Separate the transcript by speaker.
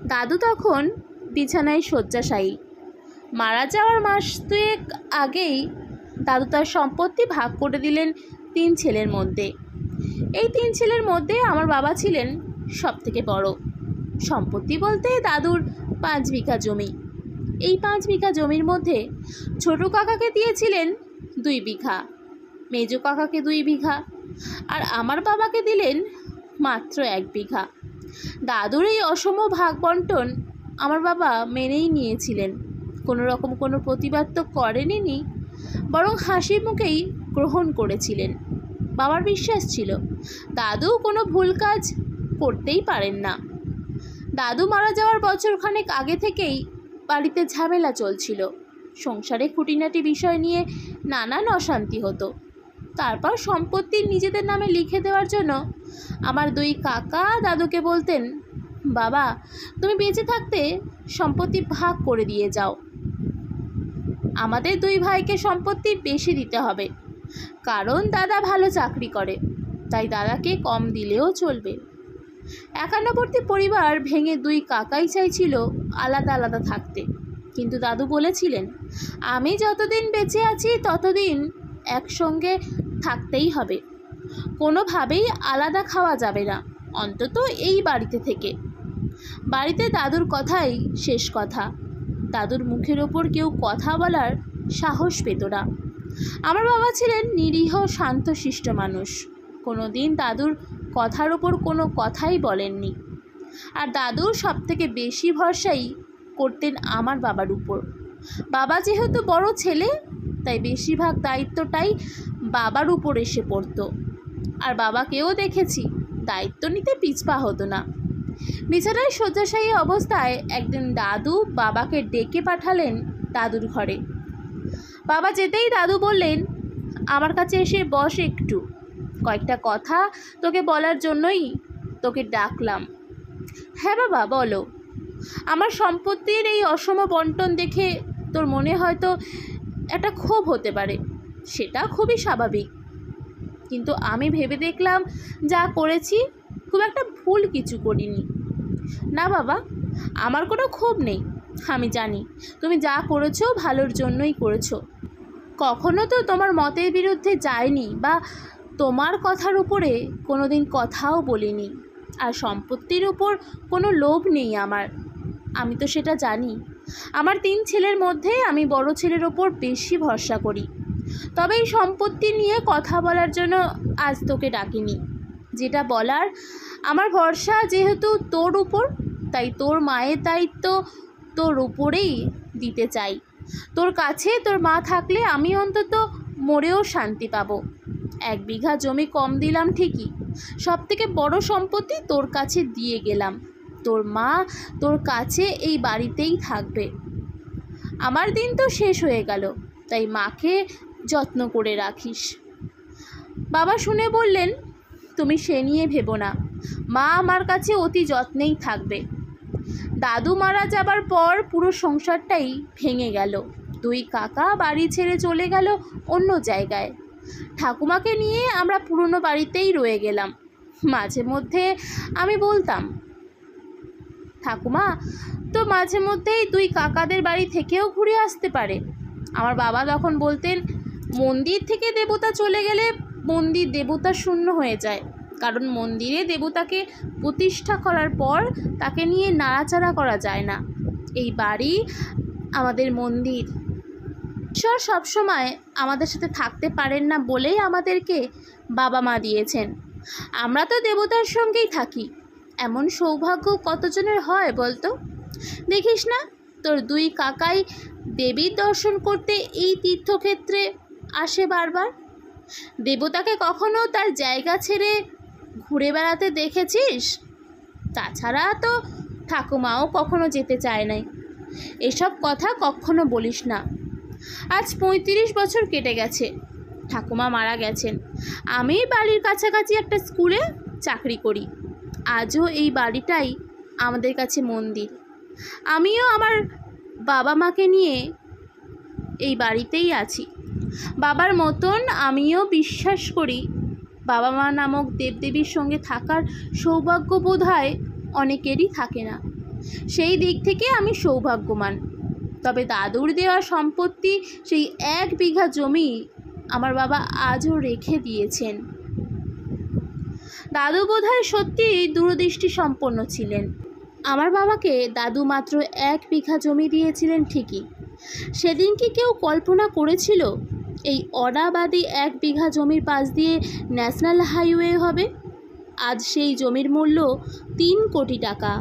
Speaker 1: দাদু তখন বিছানায় শয্যাশায়ী। মারা যাওয়ার মাস দুয়েক আগেই দাদু তার সম্পত্তি ভাগ করে দিলেন 3 ছেলের মধ্যে। এই 3 ছেলের মধ্যে আমার বাবা ছিলেন সবথেকে বড়। সম্পত্তি বলতে দাদুর 5 বিঘা জমি। এই 5 বিঘা জমির মধ্যে ছোট কাকাকে দিয়েছিলেন 2 বিঘা, মেজো কাকাকে 2 বিঘা, আর আমার বাবাকে দিলেন মাত্র 1 বিঘা। দাদুর এই অসম ভাগ বন্টন আমার বাবা মেনেই নিয়েছিলেন। কোনো রকম কোনো প্রতিবাদ তো করেনি, বরং হাসি মুখেই গ্রহণ করেছিলেন। বাবার বিশ্বাস ছিল দাদু কোনো ভুল কাজ করতেই পারেন না। দাদু মারা যাওয়ার বছরখানেক আগে থেকেই বাড়িতে ঝামেলা চলছিল। সংসারে খুঁটিনাটি বিষয় নিয়ে নানান অশান্তি হতো। তারপর সম্পত্তি নিজেদের নামে লিখে দেওয়ার জন্য আমার 2 কাকা দাদুকে বলতেন, বাবা তুমি বেঁচে থাকতে সম্পত্তি ভাগ করে দিয়ে যাও। আমাদের 2 ভাইকে সম্পত্তি বেশি দিতে হবে, কারণ দাদা ভালো চাকরি করে, তাই দাদাকে কম দিলেও চলবে। একান্নবর্তী পরিবার ভেঙে 2 কাকাই চাইছিল আলাদা আলাদা থাকতে, কিন্তু দাদু বলেছিলেন, আমি যতদিন বেঁচে আছি ততদিন একসঙ্গে থাকতেই হবে, কোনোভাবেই আলাদা খাওয়া যাবে না, অন্তত এই বাড়িতে থেকে। বাড়িতে দাদুর কথাই শেষ কথা। দাদুর মুখের ওপর কেউ কথা বলার সাহস পেত না। আমার বাবা ছিলেন নিরীহ শান্তশিষ্ট মানুষ, কোনো দিন দাদুর কথার ওপর কোনো কথাই বলেননি। আর দাদুর সবথেকে বেশি ভরসাই করতেন আমার বাবার উপর। বাবা যেহেতু বড় ছেলে, তাই বেশিরভাগ দায়িত্বটাই বাবার উপর এসে পড়ত। আর বাবাকেও দেখেছি দায়িত্ব নিতে পিছপা হতো না। বিছানায় শয্যাশায়ী অবস্থায় একদিন দাদু বাবাকে ডেকে পাঠালেন দাদুর ঘরে। বাবা যেতেই দাদু বললেন, আমার কাছে এসে বস, একটু কয়েকটা কথা তোকে বলার জন্যই তোকে ডাকলাম। হ্যাঁ বাবা বলো। আমার সম্পত্তির এই অসম বন্টন দেখে তোর মনে হয়তো একটা ক্ষোভ হতে পারে, সেটা খুবই স্বাভাবিক, কিন্তু আমি ভেবে দেখলাম যা করেছি খুব একটা ভুল কিছু করিনি। না বাবা, আমার কোনো ক্ষোভ নেই, আমি জানি তুমি যা করেছো ভালোর জন্যই করেছো। কখনো তো তোমার মতের বিরুদ্ধে যায়নি বা তোমার কথার উপরে কোনো দিন কথাও বলিনি। আর সম্পত্তির উপর কোনো লোভ নেই আমার, আমি তো সেটা জানি। আমার 3 ছেলের মধ্যে আমি বড় ছেলের ওপর বেশি ভরসা করি। তবে এই সম্পত্তি নিয়ে কথা বলার জন্য আজ তোকে ডাকিনি। যেটা বলার, আমার ভরসা যেহেতু তোর উপর, তাই তোর মায়ের দায়িত্ব তোর উপরেই দিতে চাই। তোর কাছে তোর মা থাকলে আমি অন্তত মরেও শান্তি পাবো। 1 বিঘা জমি কম দিলাম ঠিকই, সবথেকে বড় সম্পত্তি তোর কাছে দিয়ে গেলাম। তোর মা তোর কাছে এই বাড়িতেই থাকবে। আমার দিন তো শেষ হয়ে গেল, তাই মাকে যত্ন করে রাখিস। বাবা শুনে বললেন, তুমি সে নিয়ে ভেবো না, মা আমার কাছে অতি যত্নেই থাকবে। দাদু মারা যাবার পর পুরো সংসারটাই ভেঙে গেল। 2 কাকা বাড়ি ছেড়ে চলে গেল অন্য জায়গায়। ঠাকুমাকে নিয়ে আমরা পুরনো বাড়িতেই রয়ে গেলাম। মাঝে মধ্যে আমি বলতাম, ঠাকুমা তো মাঝে মধ্যেই 2 কাকাদের বাড়ি থেকেও ঘুরে আসতে পারে। আমার বাবা তখন বলতেন, মন্দির থেকে দেবতা চলে গেলে মন্দির দেবতা শূন্য হয়ে যায়, কারণ মন্দিরে দেবতাকে প্রতিষ্ঠা করার পর তাকে নিয়ে নাড়াচাড়া করা যায় না। এই বাড়ি আমাদের মন্দির। ঈশ্বর সবসময় আমাদের সাথে থাকতে পারেন না বলেই আমাদেরকে বাবা মা দিয়েছেন। আমরা তো দেবতার সঙ্গেই থাকি। এমন সৌভাগ্য কতজনের হয় বলতো? দেখিস না, তোর 2 কাকাই দেবীর দর্শন করতে এই তীর্থক্ষেত্রে আসে বারবার। দেবতাকে কখনো তার জায়গা ছেড়ে ঘুরে বেড়াতে দেখেছিস? তাছাড়া তো ঠাকুমাও কখনো যেতে চায় নাই। এসব কথা কখনো বলিস না। আজ 35 বছর কেটে গেছে, ঠাকুমা মারা গেছেন। আমি বাড়ির কাছাকাছি একটা স্কুলে চাকরি করি। আজও এই বাড়িটাই আমাদের কাছে মন্দির। আমিও আমার বাবা মাকে নিয়ে এই বাড়িতেই আছি। বাবার মতন আমিও বিশ্বাস করি বাবা মা নামক দেবদেবীর সঙ্গে থাকার সৌভাগ্য বোধহয় অনেকেরই থাকে না। সেই দিক থেকে আমি সৌভাগ্যবান। তবে দাদুর দেওয়া সম্পত্তি, সেই 1 বিঘা জমি আমার বাবা আজও রেখে দিয়েছেন। দাদু বোধহয় সত্যিই দূরদৃষ্টি সম্পন্ন ছিলেন। আমার বাবাকে দাদু মাত্র 1 বিঘা জমি দিয়েছিলেন ঠিকই, সেদিন কি কেউ কল্পনা করেছিল এই অনাবাদি 1 বিঘা জমির পাশ দিয়ে ন্যাশনাল হাইওয়ে হবে? আজ সেই জমির মূল্য 3 কোটি টাকা।